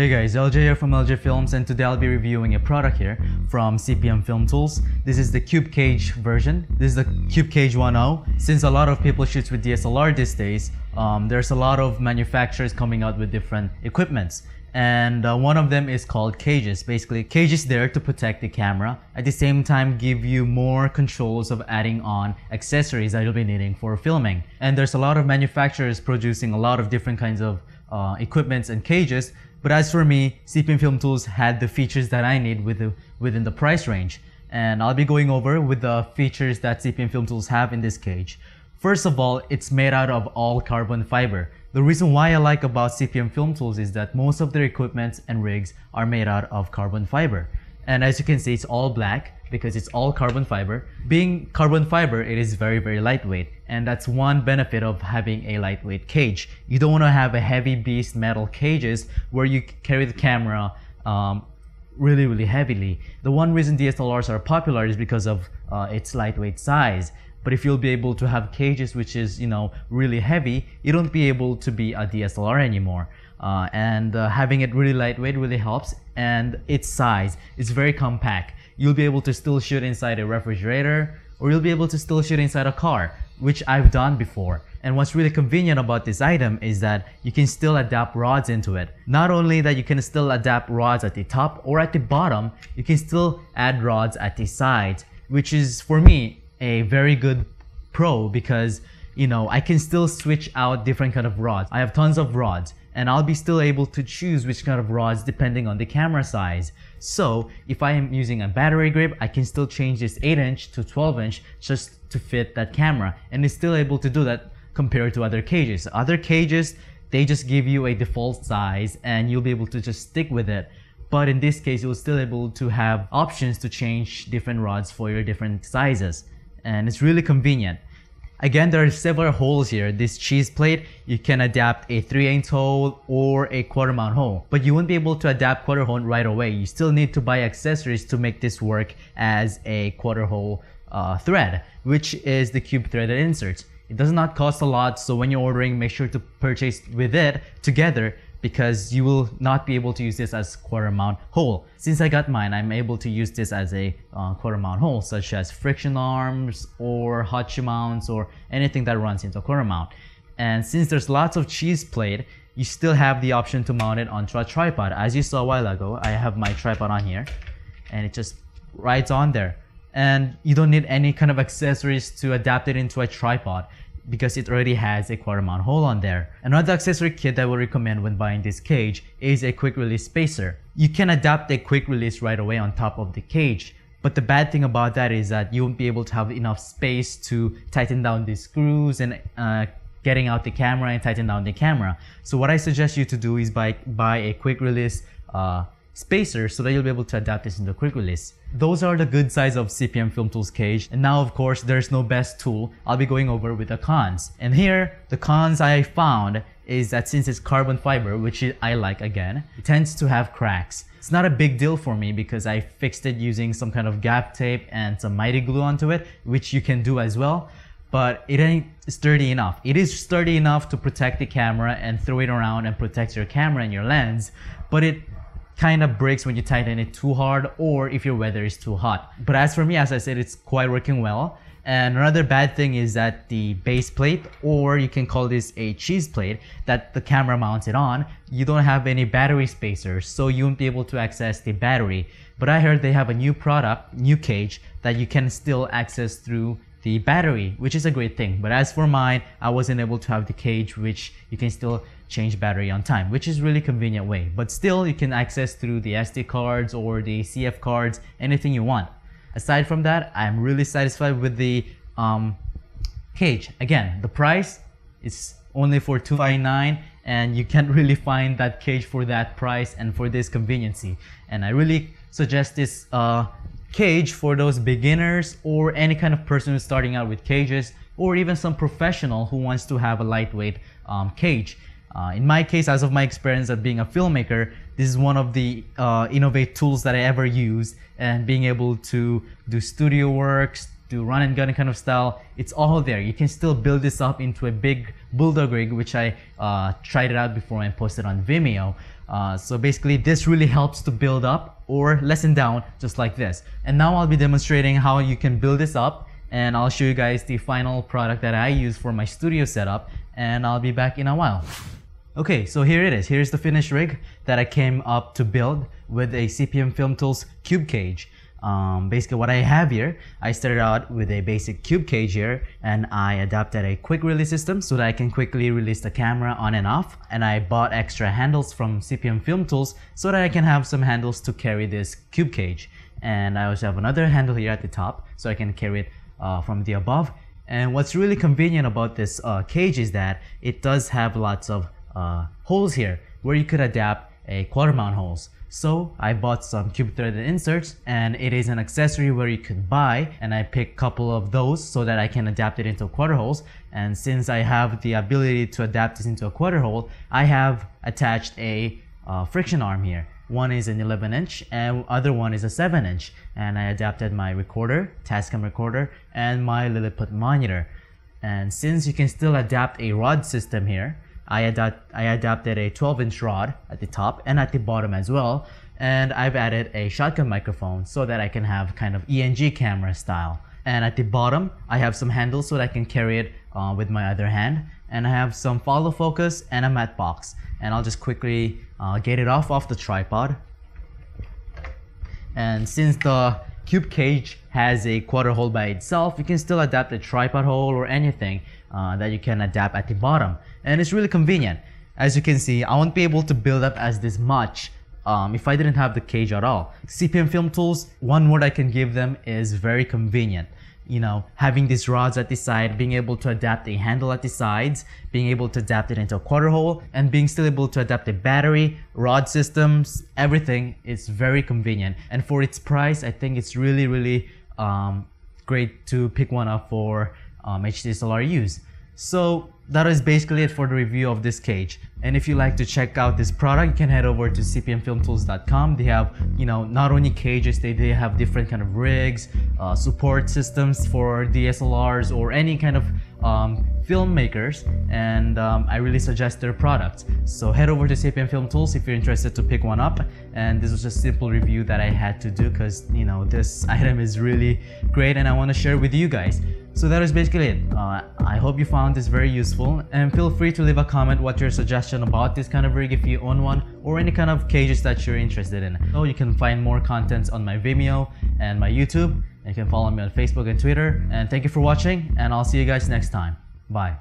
Hey guys, LJ here from LJ Films, and today I'll be reviewing a product here from CPM Filmtools. This is the Cube Cage version. This is the Cube Cage 1.0. Since a lot of people shoot with DSLR these days, there's a lot of manufacturers coming out with different equipments. And one of them is called cages. Basically, cages there to protect the camera, at the same time give you more controls of adding on accessories that you'll be needing for filming. And there's a lot of manufacturers producing a lot of different kinds of equipments and cages. But as for me, CPM Filmtools had the features that I need within the price range. And I'll be going over with the features that CPM Filmtools have in this cage. First of all, it's made out of all carbon fiber. The reason why I like about CPM Filmtools is that most of their equipment and rigs are made out of carbon fiber. And as you can see, it's all black because it's all carbon fiber. Being carbon fiber, it is very, very lightweight. And that's one benefit of having a lightweight cage. You don't want to have a heavy beast metal cages where you carry the camera really, really heavily. The one reason DSLRs are popular is because of its lightweight size. But if you'll be able to have cages which is, really heavy, you don't be able to be a DSLR anymore. Having it really lightweight really helps, and its size is very compact. You'll be able to still shoot inside a refrigerator, or you'll be able to still shoot inside a car, which I've done before. And what's really convenient about this item is that you can still adapt rods into it. Not only that you can still adapt rods at the top or at the bottom, you can still add rods at the sides, which is for me a very good pro because I can still switch out different kind of rods. I have tons of rods and I'll be still able to choose which kind of rods depending on the camera size. So if I am using a battery grip, I can still change this 8" to 12" just to fit that camera, and it's still able to do that compared to other cages. Other cages, they just give you a default size and you'll be able to just stick with it. But in this case, you'll still able to have options to change different rods for your different sizes. And it's really convenient. Again, there are several holes here. This cheese plate, you can adapt a 3/8 hole or a 1/4 mount hole, but you won't be able to adapt 1/4 hole right away. You still need to buy accessories to make this work as a 1/4 hole thread, which is the cube threaded inserts. It does not cost a lot, so when you're ordering, make sure to purchase with it together, because you will not be able to use this as 1/4 mount hole. Since I got mine, I'm able to use this as a 1/4 mount hole, such as friction arms or hot shoe mounts or anything that runs into a 1/4 mount. And since there's lots of cheese plate, you still have the option to mount it onto a tripod. As you saw a while ago, I have my tripod on here and it just rides on there. And you don't need any kind of accessories to adapt it into a tripod, because it already has a 1/4 mount hole on there. Another accessory kit that I would recommend when buying this cage is a quick release spacer. You can adapt a quick release right away on top of the cage, but the bad thing about that is that you won't be able to have enough space to tighten down the screws and getting out the camera and tighten down the camera. So what I suggest you to do is buy a quick release spacer so that you'll be able to adapt this into quick release. Those are the good sides of CPM Filmtools cage. And now, of course, there's no best tool. I'll be going over with the cons. And here, the cons I found is that since it's carbon fiber, which I like again, it tends to have cracks. It's not a big deal for me because I fixed it using some kind of gap tape and some mighty glue onto it, which you can do as well. But it ain't sturdy enough. It is sturdy enough to protect the camera and throw it around and protect your camera and your lens, but it kind of breaks when you tighten it too hard or if your weather is too hot. But as for me, as I said, it's quite working well. And another bad thing is that the base plate, or you can call this a cheese plate that the camera mounts it on, you don't have any battery spacers, so you won't be able to access the battery. But I heard they have a new product, new cage, that you can still access through the battery, which is a great thing. But as for mine, I wasn't able to have the cage which you can still change battery on time, which is really convenient way. But still, you can access through the SD cards or the CF cards, anything you want. Aside from that, I'm really satisfied with the cage. Again, the price is only for $259, and you can't really find that cage for that price and for this conveniency. And I really suggest this cage for those beginners or any kind of person who's starting out with cages, or even some professional who wants to have a lightweight cage. In my case, as of my experience of being a filmmaker, this is one of the innovative tools that I ever used, and being able to do studio works, do run and gun kind of style, it's all there. You can still build this up into a big bulldog rig, which I tried it out before and posted on Vimeo. So basically this really helps to build up or lessen down just like this. And now I'll be demonstrating how you can build this up, and I'll show you guys the final product that I use for my studio setup, and I'll be back in a while. Okay, so here it is. Here's the finished rig that I came up to build with a CPM Filmtools cube cage. Basically what I have here, I started out with a basic cube cage here, and I adapted a quick release system so that I can quickly release the camera on and off, and I bought extra handles from CPM Filmtools so that I can have some handles to carry this cube cage. And I also have another handle here at the top so I can carry it from the above. And what's really convenient about this cage is that it does have lots of holes here where you could adapt a quarter mount holes. So I bought some cube threaded inserts, and it is an accessory where you could buy, and I picked a couple of those so that I can adapt it into quarter holes. And since I have the ability to adapt this into a quarter hole, I have attached a friction arm here. One is an 11-inch and other one is a 7-inch, and I adapted my recorder, Tascam recorder, and my Lilliput monitor. And since you can still adapt a rod system here, I adapted a 12-inch rod at the top and at the bottom as well, and I've added a shotgun microphone so that I can have kind of ENG camera style. And at the bottom I have some handles so that I can carry it with my other hand, and I have some follow focus and a matte box. And I'll just quickly get it off the tripod. And since the cube cage has a quarter hole by itself, you can still adapt a tripod hole or anything that you can adapt at the bottom, and it's really convenient. As you can see, I won't be able to build up as this much if I didn't have the cage at all. CPM Filmtools, one word I can give them is very convenient. You know, having these rods at the side, being able to adapt a handle at the sides, being able to adapt it into a quarter hole, and being still able to adapt a battery, rod systems, everything is very convenient. And for its price, I think it's really great to pick one up for HDSLR use. So that is basically it for the review of this cage. And if you like to check out this product, you can head over to cpmfilmtools.com. They have, you know, not only cages, they have different kind of rigs, support systems for DSLRs or any kind of filmmakers, and I really suggest their products. So head over to CPM Filmtools if you're interested to pick one up. And this was just a simple review that I had to do because, you know, this item is really great and I want to share with you guys. So that is basically it. I hope you found this very useful, and feel free to leave a comment what your suggestion about this kind of rig if you own one, or any kind of cages that you're interested in. So you can find more contents on my Vimeo and my YouTube. You can follow me on Facebook and Twitter. And thank you for watching, and I'll see you guys next time. Bye.